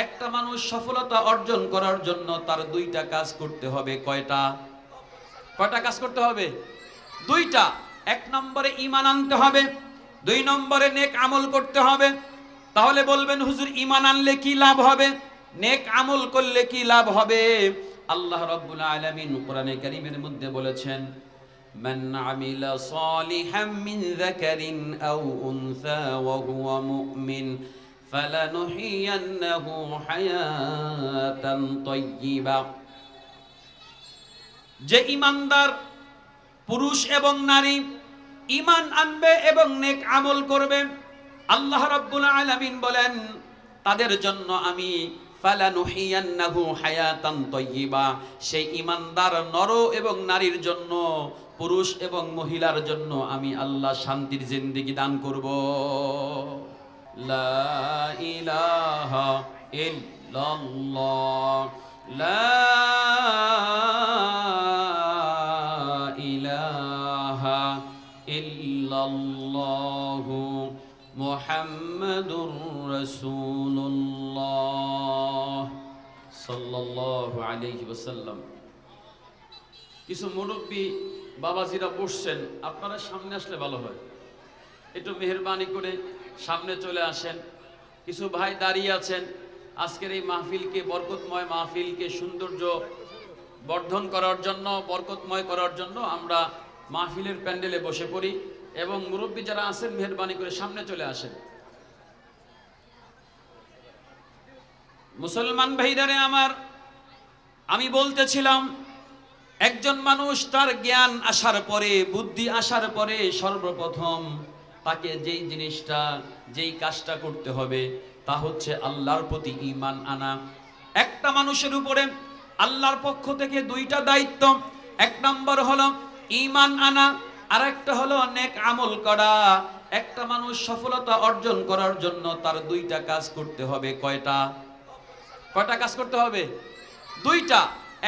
একটা মানুষ সফলতা অর্জন করার জন্য তার দুইটা কাজ করতে হবে। কয়টা কাজ করতে হবে? দুইটা। এক নম্বরে ঈমান আনতে হবে, দুই নম্বরে নেক আমল করতে হবে। তাহলে বলবেন হুজুর ঈমান আনলে কি লাভ হবে, নেক আমল করলে কি লাভ হবে? আল্লাহ রাব্বুল আলামিন কোরআনে কারীমের মধ্যে বলেছেন, মান আমিলা সালিহাম মিন যাকারিন আও উনসা ওয়া হুয়া মুমিন ফালানুহিয়ান্নাহু হায়াতান তাইয়্যিবা। যে ঈমানদার পুরুষ এবং নারী ঈমান আনবে এবং নেক আমল করবে, আল্লাহ রাব্বুল আলামিন বলেন তাদের জন্য আমি ফালানুহিয়ান্নাহু হায়াতান তাইয়্যিবা, সেই ঈমানদার নর এবং নারীর জন্য, পুরুষ এবং মহিলার জন্য আমি আল্লাহ শান্তির জিন্দেগি দান করব। লা ইলাহা ইল্লাল্লাহ, লা ইলাহা ইল্লাল্লাহু মুহাম্মাদুর রাসূলুল্লাহ সাল্লাল্লাহু আলাইহি ওয়াসাল্লাম। কিছু মুরব্বী বাবাজিরা বসছেন, আপনারা সামনে আসলে ভালো হয়, একটু মেহেরবানি করে সামনে চলে আসেন। কিছু ভাই দাঁড়িয়ে আছেন, আজকের এই মাহফিলকে, বরকতময় মাহফিলকে সৌন্দর্য বর্ধন করার জন্য, বরকতময় করার জন্য আমরা মাহফিলের প্যান্ডেলে বসে পড়ি। এবং মুরব্বী যারা আছেন মেহেরবানি করে সামনে চলে আসেন। মুসলমান ভাইদারে আমার, আমি বলতেছিলাম একজন মানুষ তার জ্ঞান আসার পরে, বুদ্ধি আসার পরে সর্বপ্রথম তাকে যেই জিনিসটা, যেই কাজটা করতে হবে তা হচ্ছে আল্লাহর প্রতি ঈমান আনা। একটা মানুষের উপরে আল্লাহর পক্ষ থেকে দুইটা দায়িত্ব। এক নম্বর হলো ঈমান আনা, আর একটা হলো নেক আমল করা। একটা মানুষ সফলতা অর্জন করার জন্য তার দুইটা কাজ করতে হবে। কয়টা কাজ করতে হবে? দুইটা।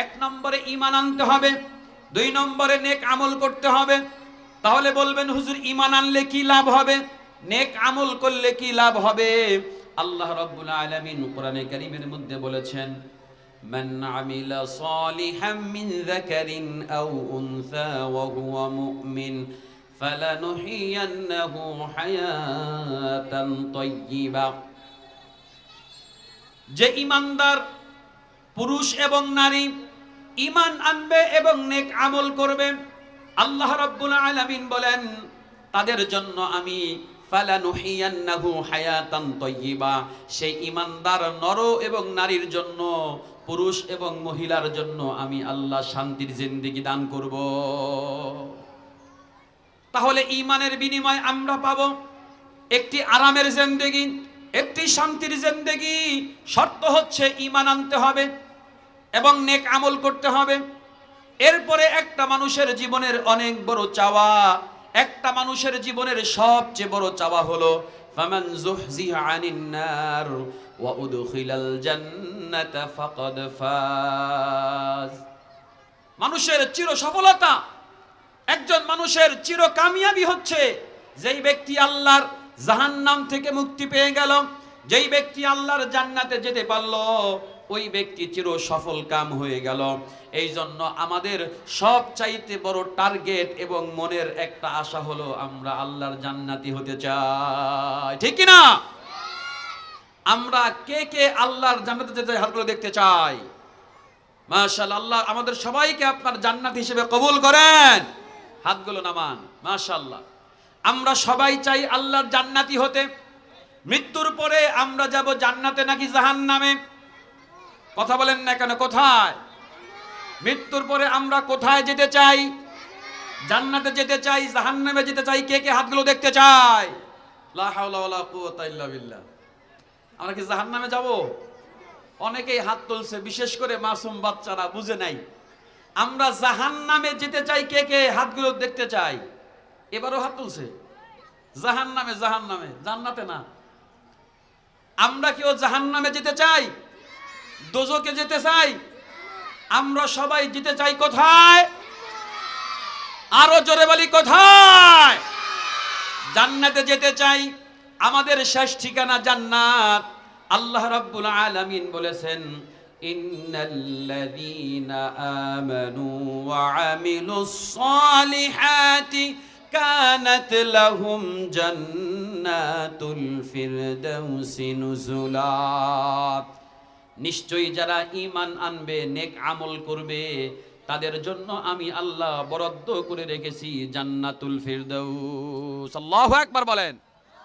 এক নম্বরে ঈমান আনতে হবে, দুই নম্বরে নেক আমল করতে হবে। তাহলে বলবেন হুজুর ঈমান আনলে কি লাভ হবে, নেক আমল করলে কি লাভ হবে? আল্লাহ রাব্বুল আলামিন কোরআনে কারীমের মধ্যে বলেছেন, মান আমিলা সালিহাম মিন যাকারিন আও উনসা ওয়া হুয়া মুমিন ফালানুহিয়ান্নাহু হায়াতান তাইয়্যিবা। যে ঈমানদার পুরুষ এবং নারী ঈমান আনবে এবং নেক আমল করবে, আল্লাহ রাব্বুল আলামিন বলেন তাদের জন্য আমি ফালানুহিয়ান্নাহু হায়াতান তাইয়্যিবা, সেই ঈমানদার নর এবং নারীর জন্য, পুরুষ এবং মহিলার জন্য আমি আল্লাহ শান্তির জিন্দেগি দান করব। তাহলে ঈমানের বিনিময়ে আমরা পাবো একটি আরামের জিন্দেগি, একটি শান্তির জিন্দেগি। শর্ত হচ্ছে ঈমান আনতে হবে এবং নেক আমল করতে হবে। এরপরে একটা মানুষের জীবনের অনেক বড় চাওয়া, একটা মানুষের জীবনের সবচেয়ে বড় চাওয়া হলো ফামান যুহজিহা আনিন নার ওয়া উদখিলাল জান্নাতা ফাকাদ ফাজ। মানুষের চির সফলতা, একজন মানুষের চির কামিয়াবি হচ্ছে যেই ব্যক্তি আল্লাহর জাহান্নাম থেকে মুক্তি পেয়ে গেল, যেই ব্যক্তি আল্লাহর জান্নাতে যেতে পারল, ওই ব্যক্তি চির সফল কাম হয়ে গেল। এই জন্য আমাদের সবচাইতে বড় টার্গেট এবং মনের একটা আশা হলো আমরা আল্লাহর জান্নাতি হতে চাই, ঠিক কি না? আমরা কে কে আল্লাহর জান্নাতে যেতে চাই? হাতগুলো দেখতে চাই। মাশাআল্লাহ, আল্লাহ আমাদের সবাইকে আপনার জান্নাত হিসেবে কবুল করেন। হাতগুলো নামান। মাশাআল্লাহ, আমরা সবাই চাই আল্লাহর জান্নাতি হতে। মৃত্যুর পরে আমরা যাব জান্নাতে নাকি জাহান্নামে? কথা বলেন না কেন? কোথায়? মৃত্যুর পরে আমরা কোথায় যেতে চাই? জান্নাতে যেতে চাই, জাহান্নামে যেতে চাই? কে কে হাতগুলো দেখতে চাই? লা হাওলা ওয়ালা কুওয়াতা ইল্লা বিল্লাহ। আমরা কি জাহান্নামে যাব? অনেকেই হাত তুলছে, বিশেষ করে মাসুম বাচ্চারা বুঝে নাই। আমরা জাহান্নামে যেতে চাই, কে কে হাতগুলো দেখতে চাই? এবারও হাত তুলছে। জাহান্নামে, জাহান্নামে, জান্নাতে না। আমরা কেউ জাহান্নামে যেতে চাই? দোজখে যেতে চাই? আমরা সবাই যেতে চাই কোথায়? আরো জোরে বলি কোথায়? জান্নাতে যেতে চাই। আমাদের শেষ ঠিকানা জান্নাত। আল্লাহ রাব্বুল আলামিন বলেছেন, ইন্নাল্লাযীনা আমানু ওয়া আমিলুস সালিহাতি কানাত লাহুম জান্নাতুল ফিরদাউসি নুজুলা। নিশ্চয়ই যারা ঈমান আনবে, নেক আমল করবে, তাদের জন্য আমি আল্লাহ বরাদ্দ করে রেখেছি জান্নাতুল ফিরদাউস। আল্লাহু আকবার বলেন।